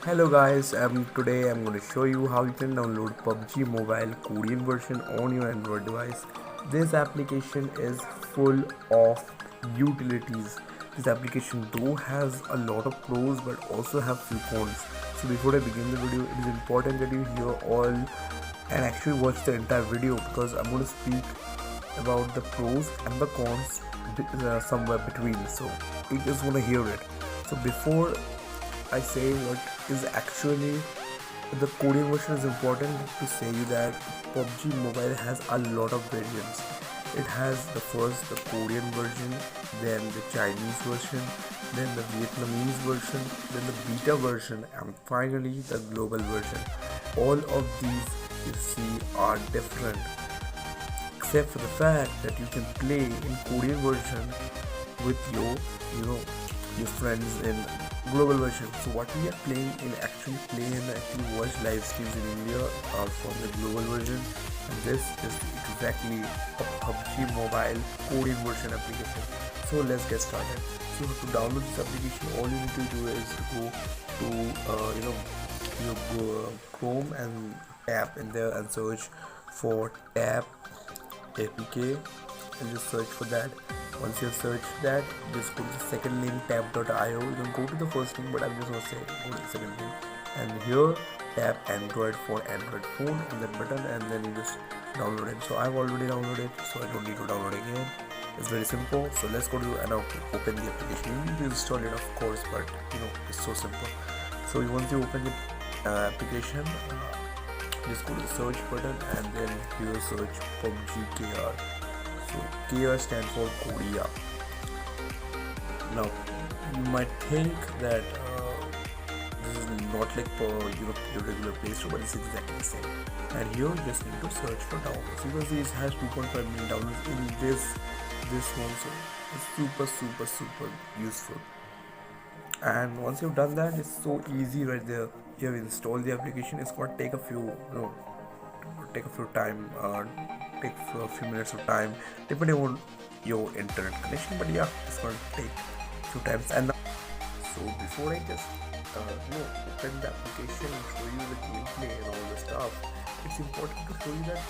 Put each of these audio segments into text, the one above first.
Hello guys, today I'm going to show you how you can download PUBG Mobile Korean version on your Android device. This application is full of utilities. This application though has a lot of pros but also have few cons. So before I begin the video, it is important that you hear all and actually watch the entire video because I'm going to speak about the pros and the cons somewhere between. So you just want to hear it. So before I say what is actually the Korean version, is important to say you that PUBG Mobile has a lot of variants. It has the Korean version, then the Chinese version, then the Vietnamese version, then the beta version, and finally the global version. All of these you see are different, except for the fact that you can play in Korean version with your friends in global version. So what we are playing in actually watch live streams in India are from the global version, and this is exactly a PUBG Mobile Korean version application. So let's get started. So to download this application, all you need to do is to go to your Chrome and tap in there and search for tab apk and just search for that. Once you search that, just go to the second link tab.io. You can go to the first link, but I'm just going to say go to the second link, and here tap Android for Android phone on that button, and then you just download it. So I've already downloaded it, so I don't need to download it again. It's very simple. So let's go to and open the application. You need to install it, of course, but it's so simple. So once you open the application, just go to the search button and then here search PUBG KR. So KR stands for Korea. Now you might think that this is not like your regular Play Store, but it's exactly the same. And here you just need to search for downloads because this has 2.5 million downloads in this one, so it's super useful. And once you've done that, it's so easy right there. You have installed the application. It's going to take a few minutes of time depending on your internet connection, but yeah, it's going to take a few times. And so before I just open the application and show you the gameplay and all the stuff, it's important to show you that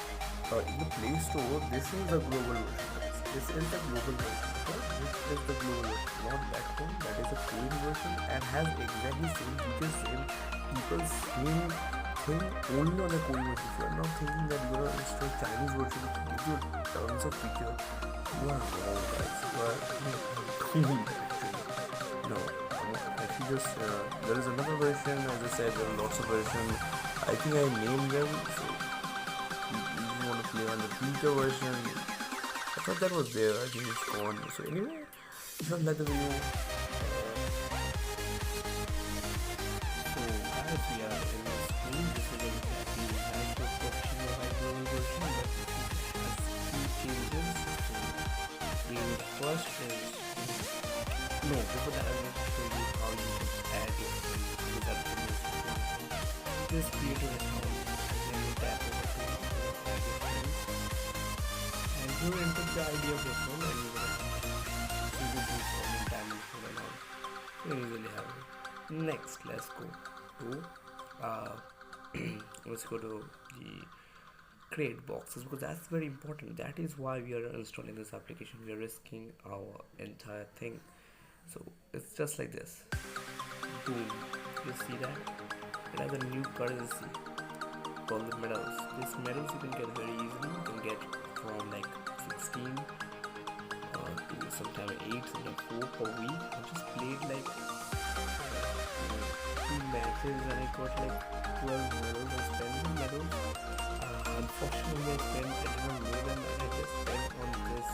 in the Play Store, this is the global version. This is the global version. This is the global version, not that one. That is the Korean version and has exactly same features, same people, same thing only on the Korean version. If you are not thinking that you are going to install Chinese version to give you tons of features, you are wrong, guys. You are doing no. If you just there is another version. As I said, there are lots of versions. I think I named them. So you want to play on the beta version. I thought that was there. I think it's gone. So anyway, don't let the video. So as we are in the screen, this is exactly like the PUBG Mobile version, but it has few changes. So the first is before that I will show you how you can add your friends to that video. Just create an account and then you tap over to add your friends. And you enter the ID of your phone and you will see the boost on the time you put it on. So you usually have it. Next, let's go to the create boxes because that's very important. That is why we are installing this application. We are risking our entire thing. So it's just like this. Boom. You see that? It has a new currency called the medals. These medals you can get very easily. You can get from like 16 to sometime 8, sometimes 4 per week. I just played like 2 matches and I got like 12 medals. I spent the medals. Unfortunately, I spent more than I just spent on this,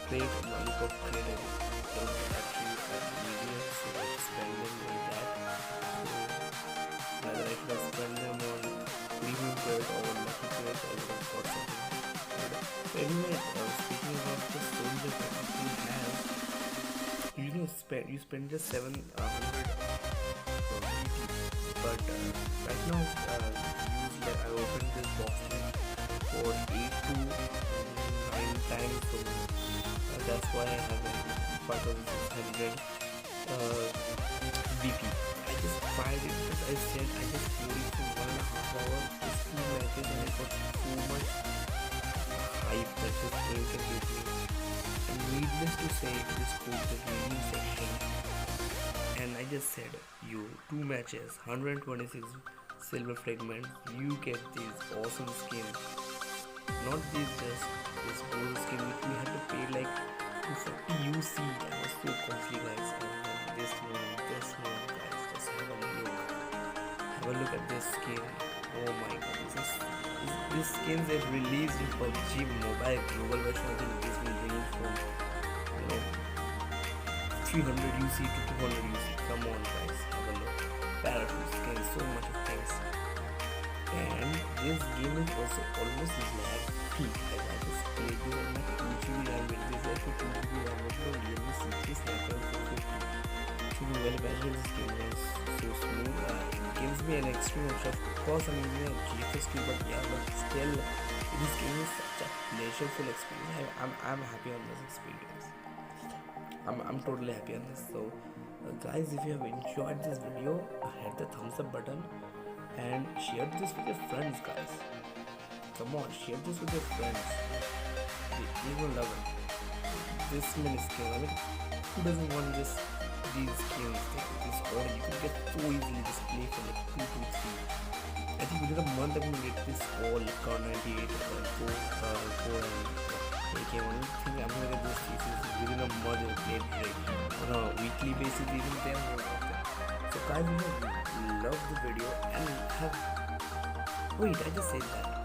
crate, lollipop crate. I don't actually have media, so I spend them like that. So whether I should have spent them on premium crate or on lucky crate, I would have got something. So anyway, speaking about the soldier that you have, you spend just 700 but right now I opened this box for 8 to 9 times, so that's why I have like 5600 weekly I said, I just played it for 1.5 hours. This 2 matches and I got so much hype that this game can give me. And needless to say, this code the gaming section. And I just said, you 2 matches, 126 silver fragments. You get these awesome skins. Not these just this gold skin which we had to pay like 240 UC. I was so costly, guys. And then this one, guys. Just have a look. Have a look at this skin. Oh my god, this skins they've released in PUBG Mobile global version. I think this will range from 300 UC to 200 UC. Come on, guys, have a look. Parachute skins, so much of things. And this game is also almost lag free. As I just played it on my 2GB RAM with this for 2GB RAM with the Realme C3 Snapdragon 450. So well, imagine this game is so smooth. It gives me an extreme rush. Of course, I'm using a GFS tool, but yeah, but still, this game is such a pleasureful experience. I'm happy on this experience. I'm totally happy on this. So, guys, if you have enjoyed this video, hit the thumbs up button. And share this with your friends, guys. Come on, share this with your friends. They will love it. This many skins. I mean, who doesn't want these skins? This order you can get so easily. Just play for like 2 to 3. I think within a month I can get this all car 98 and 4 and AK. One thing I'm gonna get those pieces within a month. I play it on a weekly basis. Even then, so guys, if you love the video and have wait, I just said that